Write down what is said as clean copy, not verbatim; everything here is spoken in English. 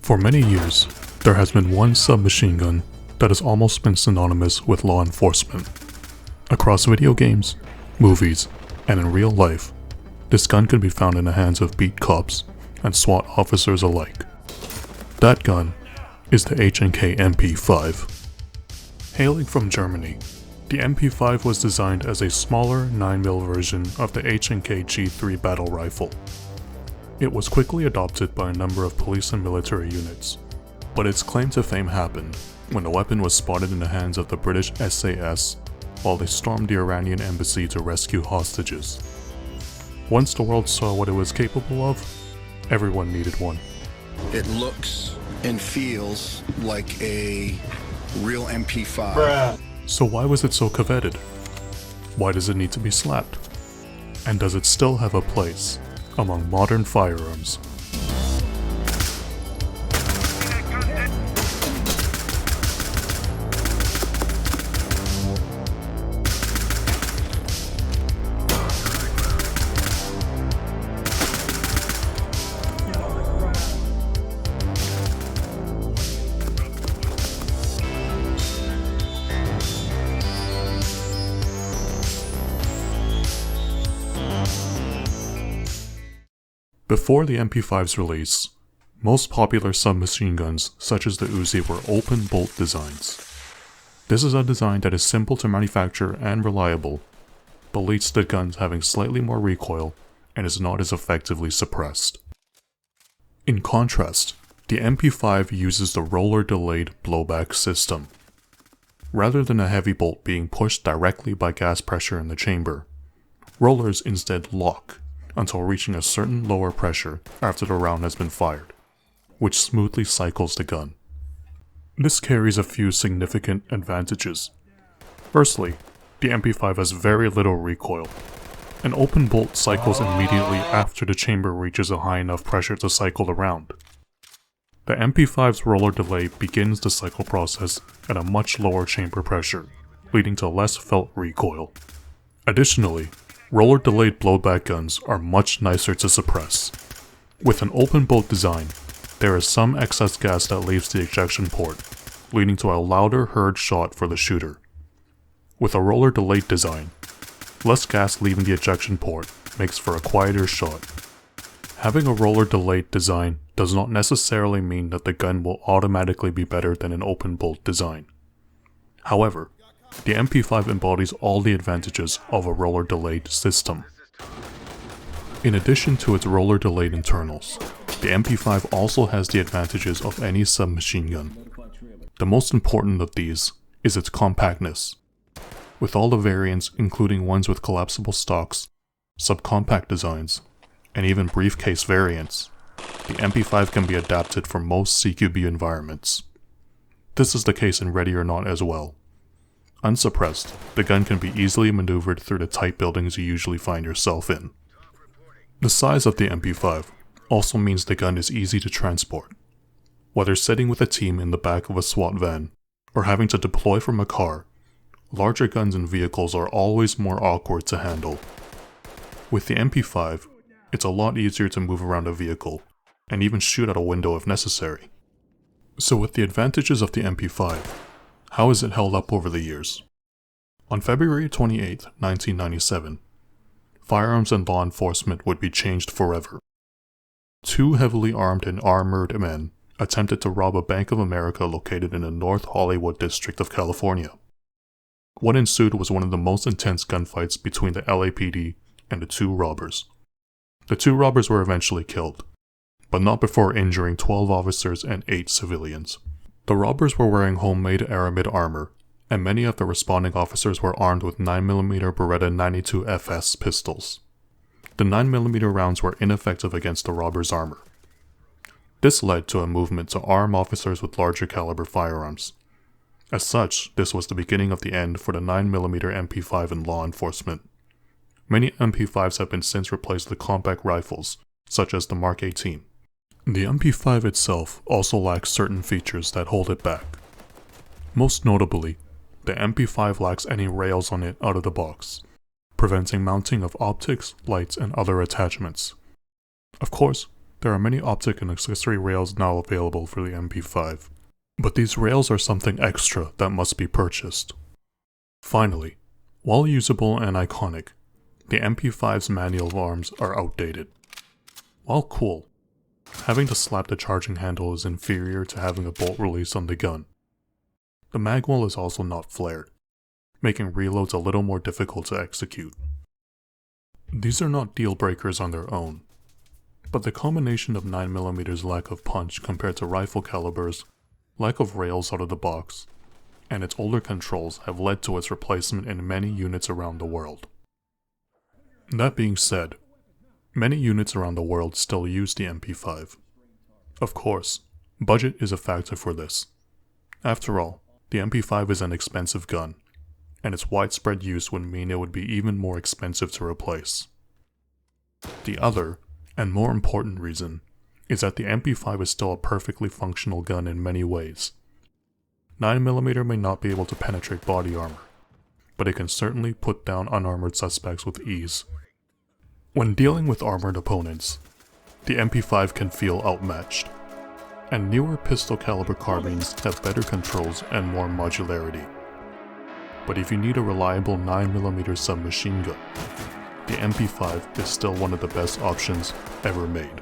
For many years, there has been one submachine gun that has almost been synonymous with law enforcement. Across video games, movies, and in real life, this gun can be found in the hands of beat cops and SWAT officers alike. That gun is the H&K MP5. Hailing from Germany, the MP5 was designed as a smaller 9mm version of the H&K G3 battle rifle. It was quickly adopted by a number of police and military units, but its claim to fame happened when the weapon was spotted in the hands of the British SAS while they stormed the Iranian embassy to rescue hostages. Once the world saw what it was capable of, everyone needed one. It looks and feels like a real MP5. Bruh. So why was it so coveted? Why does it need to be slapped? And does it still have a place among modern firearms? Before the MP5's release, most popular submachine guns such as the Uzi were open bolt designs. This is a design that is simple to manufacture and reliable, but leads to guns having slightly more recoil and is not as effectively suppressed. In contrast, the MP5 uses the roller-delayed blowback system. Rather than a heavy bolt being pushed directly by gas pressure in the chamber, rollers instead lock until reaching a certain lower pressure after the round has been fired, which smoothly cycles the gun. This carries a few significant advantages. Firstly, the MP5 has very little recoil. An open bolt cycles immediately after the chamber reaches a high enough pressure to cycle the round. The MP5's roller delay begins the cycle process at a much lower chamber pressure, leading to less felt recoil. Additionally, roller-delayed blowback guns are much nicer to suppress. With an open bolt design, there is some excess gas that leaves the ejection port, leading to a louder heard shot for the shooter. With a roller-delayed design, less gas leaving the ejection port makes for a quieter shot. Having a roller-delayed design does not necessarily mean that the gun will automatically be better than an open bolt design. However, the MP5 embodies all the advantages of a roller-delayed system. In addition to its roller-delayed internals, the MP5 also has the advantages of any submachine gun. The most important of these is its compactness. With all the variants, including ones with collapsible stocks, subcompact designs, and even briefcase variants, the MP5 can be adapted for most CQB environments. This is the case in Ready or Not as well. Unsuppressed, the gun can be easily maneuvered through the tight buildings you usually find yourself in. The size of the MP5 also means the gun is easy to transport. Whether sitting with a team in the back of a SWAT van, or having to deploy from a car, larger guns and vehicles are always more awkward to handle. With the MP5, it's a lot easier to move around a vehicle, and even shoot out a window if necessary. So with the advantages of the MP5, how has it held up over the years? On February 28, 1997, firearms and law enforcement would be changed forever. Two heavily armed and armored men attempted to rob a Bank of America located in the North Hollywood district of California. What ensued was one of the most intense gunfights between the LAPD and the two robbers. The two robbers were eventually killed, but not before injuring 12 officers and 8 civilians. The robbers were wearing homemade Aramid armor, and many of the responding officers were armed with 9mm Beretta 92 FS pistols. The 9mm rounds were ineffective against the robbers' armor. This led to a movement to arm officers with larger caliber firearms. As such, this was the beginning of the end for the 9mm MP5 in law enforcement. Many MP5s have been since replaced with compact rifles, such as the Mark 18. The MP5 itself also lacks certain features that hold it back. Most notably, the MP5 lacks any rails on it out of the box, preventing mounting of optics, lights, and other attachments. Of course, There are many optic and accessory rails now available for the MP5, but these rails are something extra that must be purchased. Finally, while usable and iconic, the MP5's manual arms are outdated. While cool, having to slap the charging handle is inferior to having a bolt release on the gun. The magwell is also not flared, making reloads a little more difficult to execute. These are not deal breakers on their own, but the combination of 9mm's lack of punch compared to rifle calibers, lack of rails out of the box, and its older controls have led to its replacement in many units around the world. That being said, many units around the world still use the MP5. Of course, budget is a factor for this. After all, the MP5 is an expensive gun, and its widespread use would mean it would be even more expensive to replace. The other, and more important reason, is that the MP5 is still a perfectly functional gun in many ways. 9mm may not be able to penetrate body armor, but it can certainly put down unarmored suspects with ease. When dealing with armored opponents, the MP5 can feel outmatched, and newer pistol caliber carbines have better controls and more modularity. But if you need a reliable 9mm submachine gun, the MP5 is still one of the best options ever made.